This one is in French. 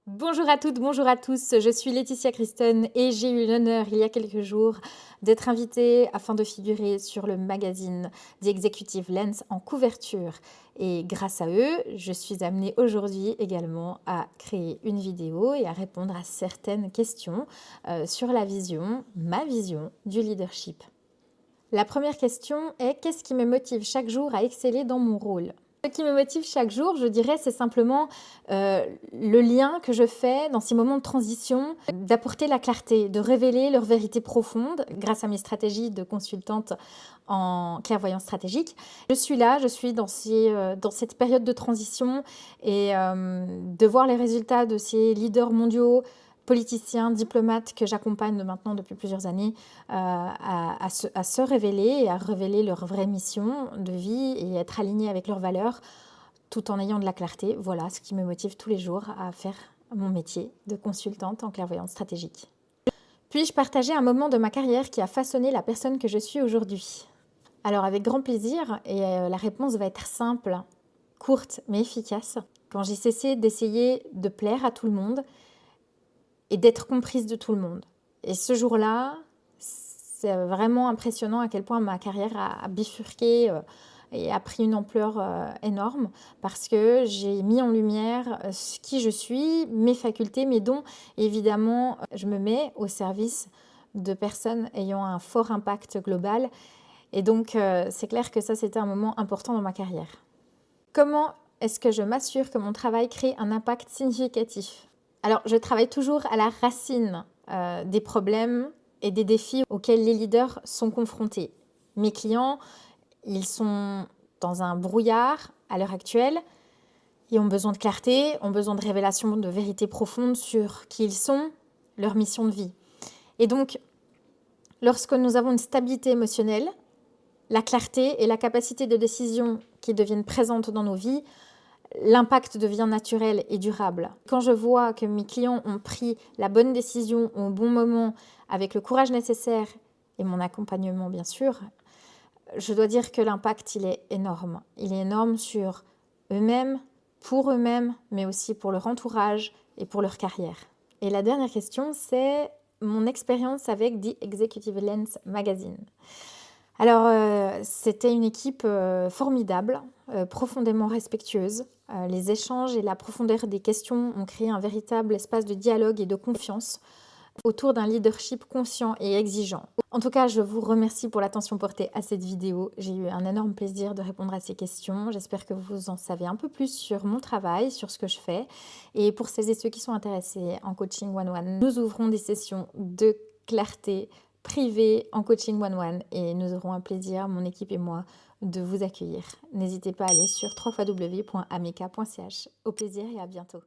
Bonjour à toutes, bonjour à tous, je suis Laetitia Christon et j'ai eu l'honneur il y a quelques jours d'être invitée afin de figurer sur le magazine The Executive Lens en couverture. Et grâce à eux, je suis amenée aujourd'hui également à créer une vidéo et à répondre à certaines questions sur la vision, ma vision du leadership. La première question est: qu'est-ce qui me motive chaque jour à exceller dans mon rôle ? Ce qui me motive chaque jour, je dirais, c'est simplement le lien que je fais dans ces moments de transition, d'apporter la clarté, de révéler leur vérité profonde grâce à mes stratégies de consultante en clairvoyance stratégique. Je suis là, je suis dans cette période de transition et de voir les résultats de ces leaders mondiaux, politiciens, diplomates que j'accompagne maintenant depuis plusieurs années à se révéler et à révéler leur vraie mission de vie et être alignés avec leurs valeurs tout en ayant de la clarté. Voilà ce qui me motive tous les jours à faire mon métier de consultante en clairvoyance stratégique. Puis-je partager un moment de ma carrière qui a façonné la personne que je suis aujourd'hui? Alors avec grand plaisir, et la réponse va être simple, courte mais efficace. Quand j'ai cessé d'essayer de plaire à tout le monde et d'être comprise de tout le monde. Et ce jour-là, c'est vraiment impressionnant à quel point ma carrière a bifurqué et a pris une ampleur énorme parce que j'ai mis en lumière qui je suis, mes facultés, mes dons. Et évidemment, je me mets au service de personnes ayant un fort impact global. Et donc, c'est clair que ça, c'était un moment important dans ma carrière. Comment est-ce que je m'assure que mon travail crée un impact significatif ? Alors, je travaille toujours à la racine des problèmes et des défis auxquels les leaders sont confrontés. Mes clients, ils sont dans un brouillard à l'heure actuelle. Ils ont besoin de clarté, ont besoin de révélations de vérité profonde sur qui ils sont, leur mission de vie. Et donc, lorsque nous avons une stabilité émotionnelle, la clarté et la capacité de décision qui deviennent présentes dans nos vies, l'impact devient naturel et durable. Quand je vois que mes clients ont pris la bonne décision au bon moment, avec le courage nécessaire et mon accompagnement bien sûr, je dois dire que l'impact, il est énorme. Il est énorme sur eux-mêmes, pour eux-mêmes, mais aussi pour leur entourage et pour leur carrière. Et la dernière question, c'est mon expérience avec The Executive Lens Magazine. Alors, c'était une équipe formidable, profondément respectueuse. Les échanges et la profondeur des questions ont créé un véritable espace de dialogue et de confiance autour d'un leadership conscient et exigeant. En tout cas, je vous remercie pour l'attention portée à cette vidéo. J'ai eu un énorme plaisir de répondre à ces questions. J'espère que vous en savez un peu plus sur mon travail, sur ce que je fais. Et pour celles et ceux qui sont intéressés en coaching one-one, nous ouvrons des sessions de clarté privées en coaching one-one et nous aurons un plaisir, mon équipe et moi, de vous accueillir. N'hésitez pas à aller sur www.ameka.ch. Au plaisir et à bientôt.